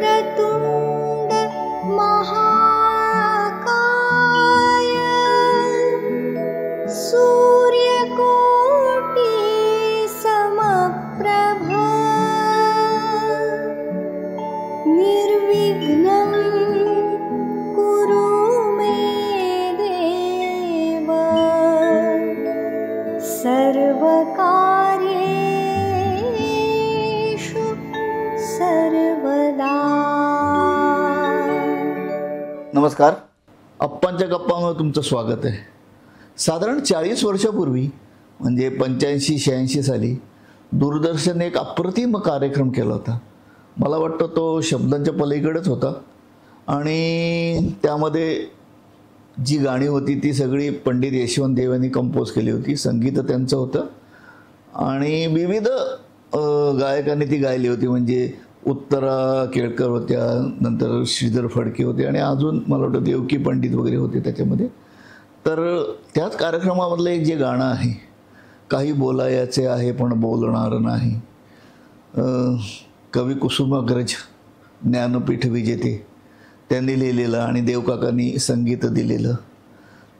वक्रतुंड महाकाय सूर्यकोटि समप्रभ निर्विघ्नं कुरु मे देव सर्वकार्येषु सर्वदा. नमस्कार, अप्पांच्या गप्पांमध्ये तुमचं स्वागत आहे. साधारण 40 वर्षापूर्वी म्हणजे 85-86 साली दूरदर्शनने एक अप्रतिम कार्यक्रम केला होता. मला वाटतं तो शब्दांच्या पलीकडेच होता आणि त्यामध्ये जी गाणी होती ती सगळी पंडित यशवंत देव यांनी कंपोज केली होती. संगीत त्यांचं होतं आणि विविध गायकांनी ती गायली होती. म्हणजे उत्तरा केळकर होत्या, नंतर श्रीधर फडके होते आणि अजून मला वाटतं देवकी पंडित वगैरे होते त्याच्यामध्ये. तर त्याच कार्यक्रमामधलं एक जे गाणं आहे, काही बोलायचे आहे पण बोलणार नाही, कवी कुसुमाग्रज ज्ञानपीठ विजेते त्यांनी लिहिलेलं आणि देवकाकांनी संगीत दिलेलं.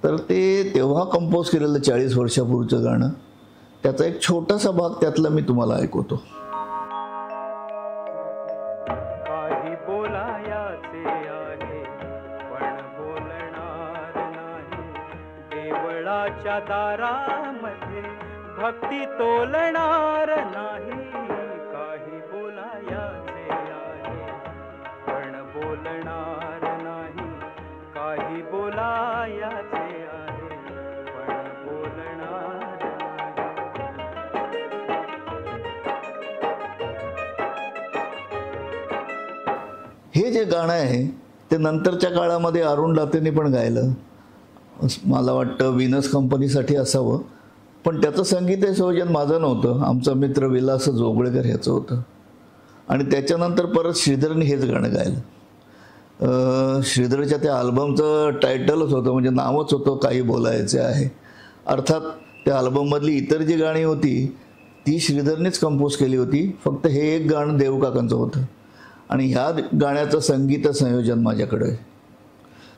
तर ते तेव्हा कंपोज केलेलं 40 वर्षापूर्वीचं गाणं, त्याचा एक छोटासा भाग त्यातला मी तुम्हाला ऐकवतो. काही बोलायचे आहे पण बोलणार नाही, देवळाच्या दारामध्ये भक्ती तोलणार नाही. काही बोलायचे आहे पण बोलणार नाही, काही बोलायचे आहे पण बोलणार हे जे गाणं आहे ते नंतरच्या काळामध्ये अरुण दातेंनी पण गायलं. मला वाटतं विनस कंपनीसाठी असावं, पण त्याचं संगीत संयोजन माझं नव्हतं, आमचा मित्र विलास जोगळेकर ह्याचं होतं. आणि त्याच्यानंतर परत श्रीधरने हेच गाणं गायलं. श्रीधरच्या त्या अल्बमचं टायटलच होतं, म्हणजे नावच होतं काही बोलायचे आहे. अर्थात त्या अल्बममधली इतर जी गाणी होती ती श्रीधरनेच कंपोज केली होती, फक्त हे एक गाणं देवकाकांचं होतं. आणि ह्या गाण्याचं संगीत संयोजन माझ्याकडे आहे.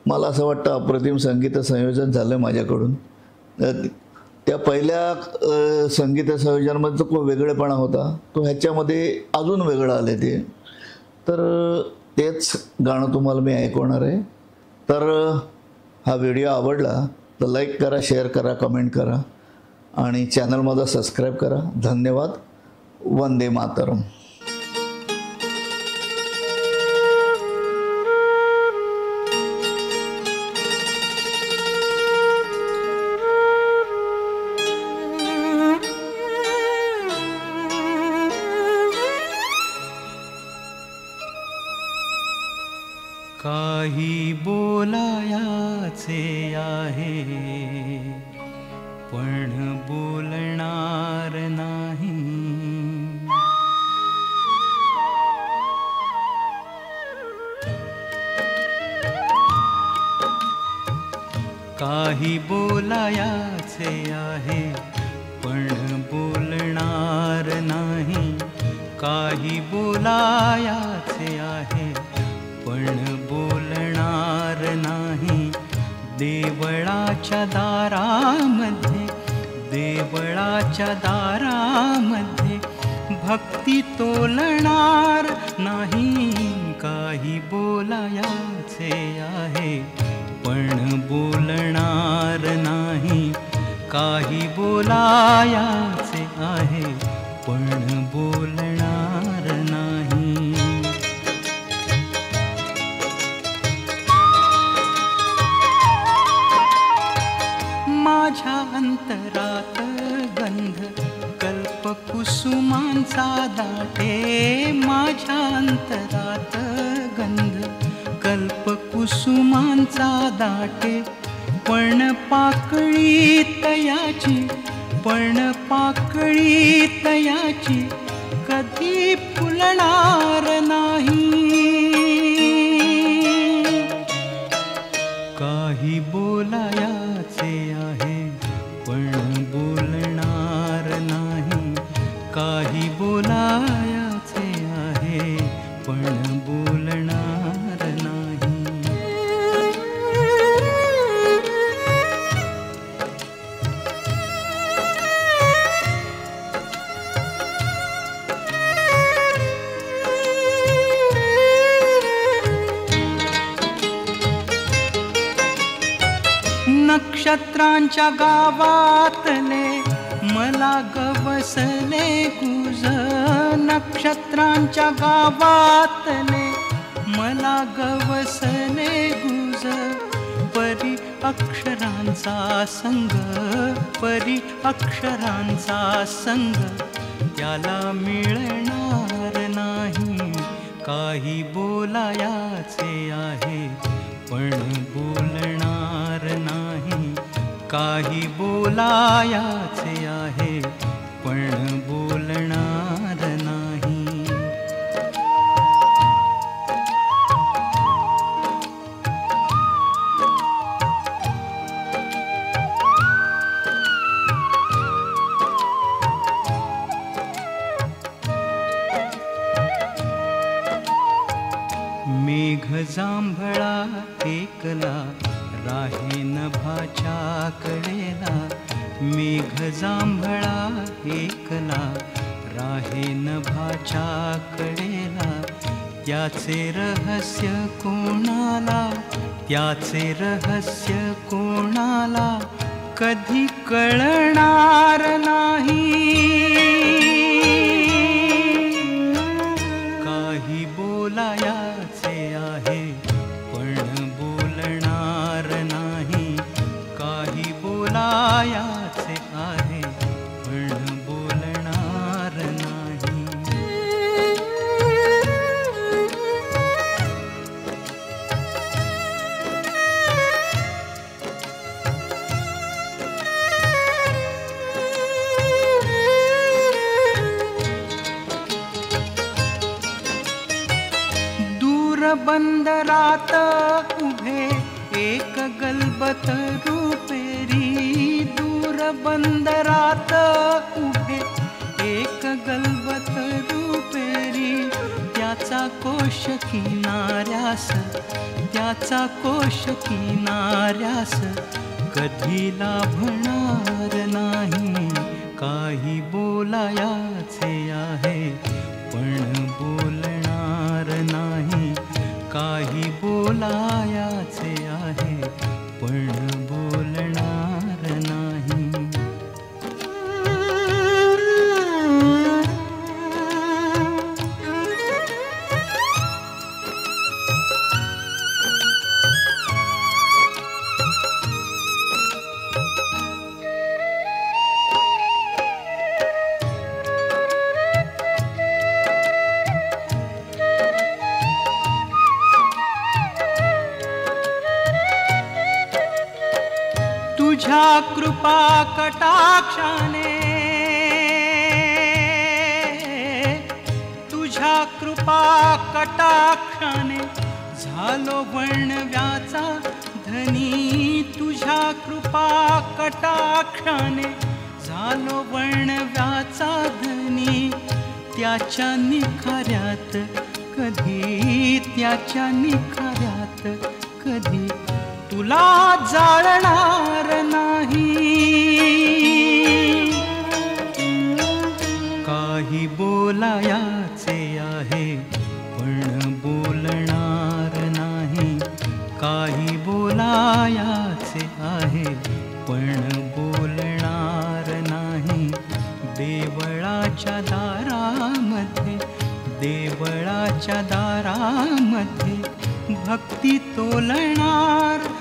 मला असं वाटतं अप्रतिम संगीत संयोजन झालं माझ्याकडून. त्या पहिल्या संगीत संयोजनामध्ये जो वेगळेपणा होता तो ह्याच्यामध्ये अजून वेगळं आले ते. तर तेच गाणं तुम्हाला मी ऐकवणार आहे. तर हा व्हिडिओ आवडला तर लाईक करा, शेअर करा, कमेंट करा आणि चॅनल माझा सबस्क्राईब करा. धन्यवाद. वंदे मातरम. काही बोलायचे आहे पण बोलणार नाही, काही बोलायचे आहे पण बोलणार नाही, काही बोलायचे आहे पण बोलणार नाही. देवळाच्या दारामध्ये, देवळाच्या दारामध्ये भक्ती तोलणार नाही. काही बोलायचे आहे पण बोलणार नाही, काही बोलायचे आहे पण बोलणार नाही. माझ्या अंतरात गंध कल्पकुसुमांचा दाटे, माझ्या अंतरात गंध कल्पकुसुमांचा दाटे. पण पाकळी तयाची, पण पाकळी तयाची कधी फुलणार नाही. काही बोलायचे आहे पण बोलणार नाही, काही बोलायचे आहे पण बोलणार नक्षत्रांच्या गावातले मला गवसले गुज, नक्षत्रांच्या गावातले मला गवसले गुज. परी अक्षरांचा संग, परी अक्षरांचा संग त्याला मिळणार नाही. काही बोलायाचे आहे पण बोलणार नाही. काही बोलायाचे आहे पण बोलणार नाही. मेघ जांभळा एकला राहे नभाच्या कडेला. मेघ जांभळा एकला राहे नभाच्या कडेला. त्याचे रहस्य कोणाला, त्याचे रहस्य कोणाला कधी कळणार नाही. काही बोलायाचे आहे पण बोलणार नाही. काही बोलायाचे आहे पण बोलणार नाही. बंदरात उभे एक गलबत रुपेरी. दूर बंदरात उभे एक गलबत रुपेरी. त्याचा कोश किनाऱ्यास, त्याचा कोश किनाऱ्यास कधी लाभणार नाही. काही बोलायाचे आहे पण बोलणार नाही. काही बोलायाचे आहे पण बोलणार नाही. तुझ्या कृपा कटाक्षाने, तुझ्या कृपा कटाक्षाने झालो वणव्याचा धनी. तुझ्या कृपा कटाक्षाने झालो वणव्याचा धनी. त्याच्या निखाऱ्यात कधी, त्याच्या निखाऱ्यात कधी तुला जाळणार नाही. काही बोलायाचे आहे पण बोलणार नाही. काही बोलायाचे आहे पण बोलणार नाही. देवळाच्या दारामध्ये, देवळाच्या दारामध्ये भक्ती तोलणार